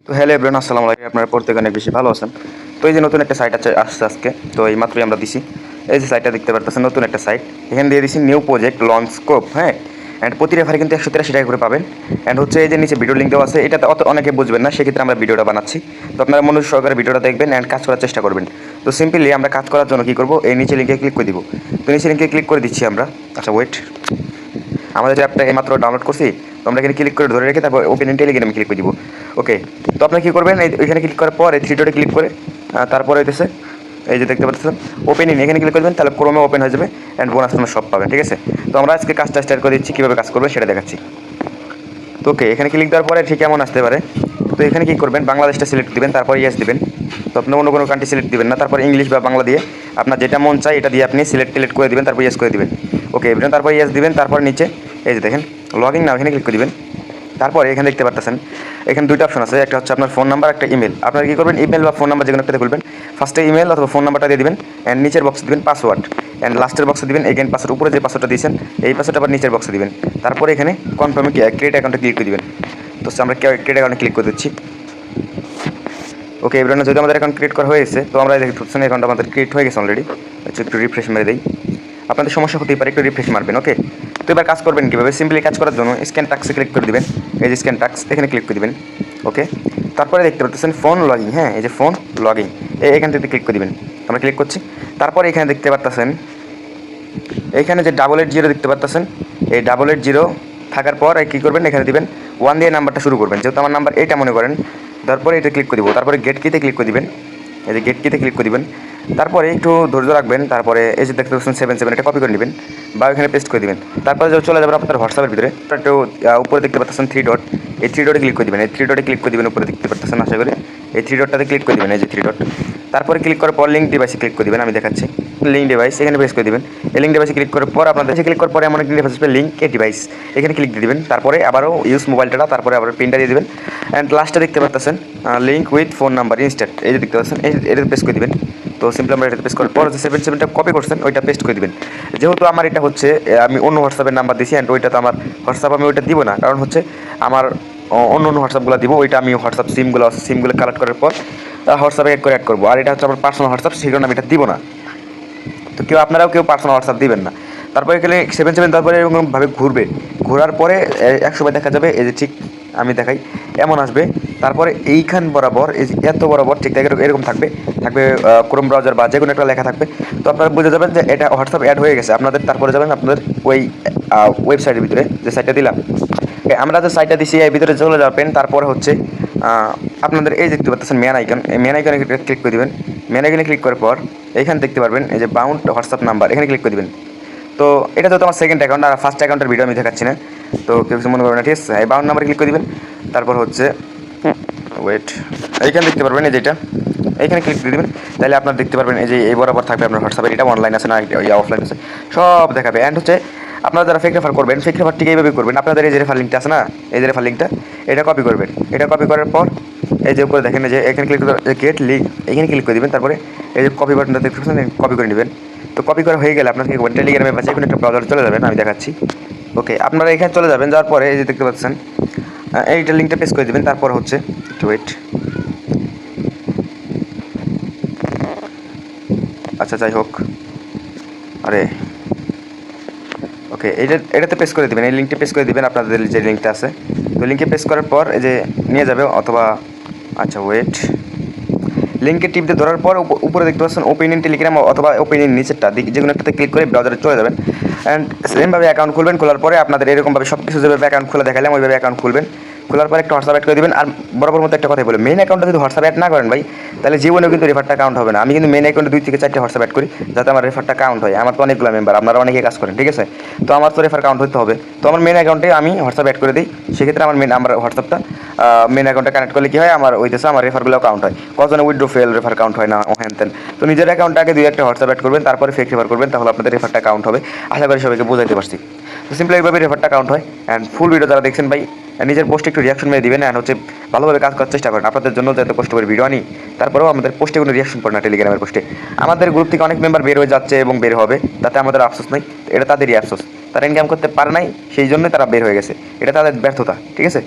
তো hello everyone, আসসালামু আলাইকুম। আপনারা প্রত্যেকে অনেক বেশি ভালো আছেন। তো এই যে নতুন একটা সাইট আছে আসছে আজকে, তো এই মাত্রই আমরা দিছি। এই যে সাইটটা দেখতে পারতেছেন, নতুন একটা সাইট। এখানে দিয়ে দিছি নিউ প্রজেক্ট লঞ্চ স্কোপ, হ্যাঁ। অ্যান্ড প্রতি রেফারে কিন্তু 183 টাকা করে পাবেন। অ্যান্ড হচ্ছে এই যে নিচে ভিডিও লিঙ্ক দেওয়া আছে, এটাতে অত অনেকে বুঝবেন না, সেক্ষেত্রে আমরা ভিডিওটা বানাচ্ছি। তো আপনারা মনোযোগ সহকারে ভিডিওটা দেখবেন অ্যান্ড কাজ করার চেষ্টা করবেন। তো সিম্পলি আমরা কাজ করার জন্য কী করবো, এই নিচে লিঙ্কে ক্লিক করে দিব। তো নিচে লিঙ্কে ক্লিক করে দিচ্ছি আমরা। আচ্ছা ওয়েট, আমাদের অ্যাপটা এইমাত্র ডাউনলোড করছি, তো আমরা এখানে ক্লিক করে ধরে রেখে তারপর ওপেন ইন টেলিগ্রামে ক্লিক করে দিব। ওকে, তো আপনি কী করবেন, এখানে ক্লিক করার পর এই থ্রি ডটে ক্লিক করে তারপরে হইতেছে এই যে দেখতে পাচ্ছেন ওপেন ইন, এখানে ক্লিক করবেন, তাহলে ক্রোমে ওপেন হয়ে যাবে অ্যান্ড বোনাস আপনার সব পাবেন। ঠিক আছে, তো আমরা আজকে কাজটা স্টার্ট করে দিচ্ছি, কীভাবে কাজ করবে সেটা দেখাচ্ছি। তো ওকে, এখানে ক্লিক দেওয়ার পরে ঠিক কেমন আসতে পারে। তো এখানে কী করবেন, বাংলাদেশটা সিলেক্ট দিবেন, তারপর ইয়েস দিবেন। তো আপনি অন্য কোনো কান্ট্রি সিলেক্ট দিবেন না, তারপর ইংলিশ বা বাংলা দিয়ে আপনার যেটা মন চায় এটা দিয়ে আপনি সিলেক্ট করে দিবেন, তারপর ইয়েস করে দিবেন। ওকে এভরিওয়ান, তারপর ইয়েস দিবেন। তারপর নিচে এই যে দেখেন লগইন নাও, এখানে ক্লিক করে দিবেন। তারপরে এখানে দেখতে পাচ্ছেন এখানে দুইটা অপশন আছে, একটা হচ্ছে আপনার ফোন নাম্বার, একটা ইমেল। আপনারা কী করবেন, ইমেল বা ফোন নাম্বার যে কোনো একটাতে খুলবেন। ফার্স্টে ইমেল অথবা ফোন নাম্বারটা দিয়ে দিবেন অ্যান্ড নিচের বক্সে দিবেন পাসওয়ার্ড অ্যান্ড লাস্টের বক্সে দিবেন এগেন পাসওয়ার্ড। উপরে যে পাসওয়ার্ডটা দিয়েছেন এই পাসওয়ার্ডটা আবার নিচের বক্সে দিবেন। তারপরে এখানে কনফার্মে ক্রিয়েট অ্যাকাউন্টে ক্লিক করে দিবেন। তো আমরা ক্রিয়েট অ্যাকাউন্টে ক্লিক করে দিচ্ছি। ওকে এভরিওয়ান, যদি আমাদের অ্যাকাউন্ট ক্রিয়েট করা হয়েছে, তো আমরা দেখতে পাচ্ছেন অ্যাকাউন্ট আমাদের ক্রিয়েট হয়ে গেছে অলরেডি। একটু রিফ্রেশ মেরে দিই, আপনাদের সমস্যা হতেই পারে, একটু রিফ্রেশ মারবেন। ওকে, তো এবার কাজ করবেন কীভাবে, সিম্পলি কাজ করার জন্য স্ক্যান টাক্সে ক্লিক করে দিবেন। এই যে স্ক্যান টাক্স, এখানে ক্লিক করে দিবেন। ওকে, তারপরে দেখতে পাচ্ছেন ফোন লগইন, হ্যাঁ এই যে ফোন লগইন, এখান থেকে ক্লিক করে দিবেন। আমরা ক্লিক করছি। তারপরে এখানে দেখতে পাচ্ছেন এইখানে যে 880 দেখতে পাচ্ছেন, এই 880 থাকার পর কী করবেন, এখানে দিবেন 1 দিয়ে নাম্বারটা শুরু করবেন, যেহেতু আমার নাম্বার এইটা মনে করেন। তারপরে এটা ক্লিক করে দিব, তারপরে গেট কিতে ক্লিক করে দিবেন। এই যে গেট কিতে ক্লিক করে দিবেন, তারপরে একটু ধৈর্য রাখবেন। তারপরে এই যে দেখতে পাচ্ছেন 77, এটা কপি করে নেবেন বা এখানে পেস্ট করে দিবেন। তারপরে চলে যাবেন আপনার হোয়াটসঅ্যাপের ভিতরে। একটু উপরে দেখতে পাচ্ছেন থ্রি ডট, এই থ্রি ডটে ক্লিক করে দিবেন। এই থ্রি ডটে ক্লিক করে দিবেন, উপরে দেখতে পাচ্ছেন আশা করি। এই থ্রি ডটটাতে ক্লিক করে দিবেন, এই যে থ্রি ডট। তারপরে ক্লিক করার পর লিঙ্ক ডিভাইসে ক্লিক করে দিবেন, আমি দেখাচ্ছি। লিঙ্ক ডিভাইস এখানে প্রেস করে দিবেন। এই লিঙ্ক ডিভাইসে ক্লিক করার পর আপনাদের ক্লিক করার পরে এমন একটি ডিভাইস আসবে লিঙ্ক এ ডিভাইস, এখানে ক্লিক দিয়ে দিবেন। তারপরে আবারও ইউজ মোবাইল ডাটা, তারপরে আবার পিনটা দিয়ে দিবেন অ্যান্ড লাস্টে দেখতে পাচ্ছেন link with phone number instant, এই যে দেখতে পাচ্ছেন এটা প্রেস করে দিবেন। তো সিম্পলি আমরা এটা পেস্ট করার পর যে 77টা কপি করছেন ওইটা পেস্ট করে দিবেন। যেহেতু আমার এটা হচ্ছে আমি অন্য হোয়াটসঅ্যাপের নাম্বার দিছি অ্যান্ড ওইটা তো আমার হোয়াটসঅ্যাপ আমি ওইটা দিব না, কারণ হচ্ছে আমার অন্য হোয়াটসঅ্যাপগুলো দিব, ওইটা আমি হোয়াটসঅ্যাপ সিমগুলো কালেক্ট করার পর হোয়াটসঅ্যাপে অ্যাড করবো। আর এটা হচ্ছে আমার পার্সোনাল হোয়াটসঅ্যাপ, সেই জন্য আমি এটা দিব না। তো আপনারাও কেউ পার্সোনাল হোয়াটসঅ্যাপ দিবেন না। তারপরে এখানে 77 তারপরে এরকমভাবে ঘুরবে, ঘোরার পরে একসময় দেখা যাবে এই যে ঠিক আমি দেখাই এমন আসবে। তারপরে এইখান বরাবর এই যে এত বরাবর ঠিক এরকম থাকবে ক্রোম ব্রাউজার বা যে কোনো একটা লেখা থাকবে। তো আপনারা বুঝে যাবেন যে এটা হোয়াটসঅ্যাপ অ্যাড হয়ে গেছে আপনাদের। তারপরে যাবেন আপনাদের ওই ওয়েবসাইটের ভিতরে, যে সাইটটা দিলাম আমরা যে সাইটটা দিছি এর ভিতরে চলে যাবেন। তারপরে হচ্ছে আপনাদের এই দেখতে পাচ্ছেন মেন আইকন, এই মেন আইকনে ক্লিক করে দেবেন। মেন আইকনে ক্লিক করার পর এখানে দেখতে পারবেন এই যে বাউন্ড হোয়াটসঅ্যাপ নাম্বার, এখানে ক্লিক করে দেবেন। তো এটা যেহেতু আমার সেকেন্ড অ্যাকাউন্ট আর ফার্স্ট অ্যাকাউন্টের ভিডিও আমি দেখাচ্ছি না, তো কেউ কিছু মনে করবেন না, ঠিক আছে। এই বাউন্ড নাম্বারে ক্লিক করে দেবেন। তারপর হচ্ছে ওয়েট, এইখানে দেখতে পারবেন এই যেটা, এইখানে ক্লিক করে দেবেন। তাহলে আপনার দেখতে পারবেন এই যে এই বরাবর থাকবে আপনার হোয়াটসঅ্যাপের, এটা অনলাইন আছে না অফলাইন আছে সব দেখাবে। অ্যান্ড হচ্ছে আপনারা যারা ফেক রেফার করবেন, ফেক রেফার ঠিক এইভাবে করবেন। আপনাদের এই যে রেফার লিঙ্কটা আছে না, এই যে রেফার লিঙ্কটা এটা কপি করবেন। এটা কপি করার পর এই যে উপরে দেখেন যে এখানে ক্লিক করে গেট লিঙ্ক, এখানে ক্লিক করে দেবেন। তারপরে এই যে কপি বাটনটা দেখতে পাচ্ছেন, কপি করে নেবেন। তো কপি করা হয়ে গেলে আপনার কি করবেন, টেলিগ্রামে বা যে কোনো একটা ব্রাউজারে চলে যাবেন, আমি দেখাচ্ছি। ওকে, আপনারা এখানে চলে যাবেন, যাওয়ার পরে এই যে দেখতে পাচ্ছেন এইটা লিঙ্কটা পেস্ট করে দেবেন। তারপর হচ্ছে একটু ওয়েট, আচ্ছা যাই হোক, আরে ওকে এটাতে পেস্ট করে দেবেন, এই লিঙ্কটা পেস্ট করে দেবেন আপনাদের যে লিঙ্কটা আছে। তো লিঙ্কে পেস্ট করার পর এই যে নিয়ে যাবে, অথবা আচ্ছা ওয়েট, লিঙ্কে টিপ দিয়ে ধরার পর উপরে দেখতে পাচ্ছেন ওপেন ইন টেলিগ্রাম অথবা ওপেন ইন নিচেরটা যে কোনো একটাতে ক্লিক করে ব্রাউজারে চলে যাবেন। অ্যান্ড সেমভাবে অ্যাকাউন্ট খুলবেন। খোলার পরে আপনাদের এরকমভাবে সব কিছু যেভাবে অ্যাকাউন্ট খোলা দেখালাম ওইভাবে অ্যাকাউন্ট খুলবেন। খোলার পরে একটা হোয়াটসঅ্যাপ অ্যাড করে দেবেন। আর বরাবর মতো একটা কথাই বলে, মেন অ্যাকাউন্টে যদি হোয়াটসঅ্যাপ অ্যাড না করেন ভাই, তাহলে জীবনেও কিন্তু রেফারটা কাউন্ট হবে না। আমি কিন্তু মেন অ্যাকাউন্টে 2 থেকে 4টে হোয়াটসঅ্যাপ অ্যাড করি, যাতে আমার রেফারটা কাউন্ট হয়। আমার তো অনেকগুলো মেম্বার, আপনারা অনেকে কাজ করেন, ঠিক আছে। তো আমার তো রেফার কাউন্ট হতে হবে। তো আমার মেন অ্যাকাউন্টে আমি হোয়াটসঅ্যাপ অ্যাড করে দিই, সেক্ষেত্রে আমার হোয়াটসঅ্যাপটা মেন অ্যাকাউন্টে কানেক্ট করলে কী হয়, আমার ওইতেছে আমার রেফারগুলো কাউন্ট হয়। কজনে উইথড্র ফেল রেফার কাউন্ট হয় না হ্যান তেন। তো নিজের অ্যাকাউন্টে আগে 2-1টা হোয়াটসঅ্যাপ অ্যাড করবেন, তারপরে ফেক রেফার করবেন, তাহলে আপনাদের রেফারটা কাউন্ট হবে। আশা করি সবাইকে বোঝাইতে পারছি। তো সিম্পলি এইভাবে রেফারটা কাউন্ট হয়। অ্যান্ড ফুল ভিডিও যারা দেখছেন ভাই, নিজের পোস্টে একটু রিয়াকশন মেরে দিবেন। অ্যান্ড হচ্ছে ভালোভাবে কাজ করার চেষ্টা করেন। আপনাদের জন্য যাতে কষ্ট করে ভিডিও আনি, তারপরেও আমাদের পোস্টে কোনো রিয়াকশন করে না। টেলিগ্রামের পোস্টে আমাদের গ্রুপ থেকে অনেক মেম্বার বের হয়ে যাচ্ছে এবং বের হবে, তাতে আমাদের আফসোস নাই। এটা তাদেরই আফসোস, তারা ইনকাম করতে পারে নাই, সেই জন্যই তারা বের হয়ে গেছে। এটা তাদের ব্যর্থতা, ঠিক আছে।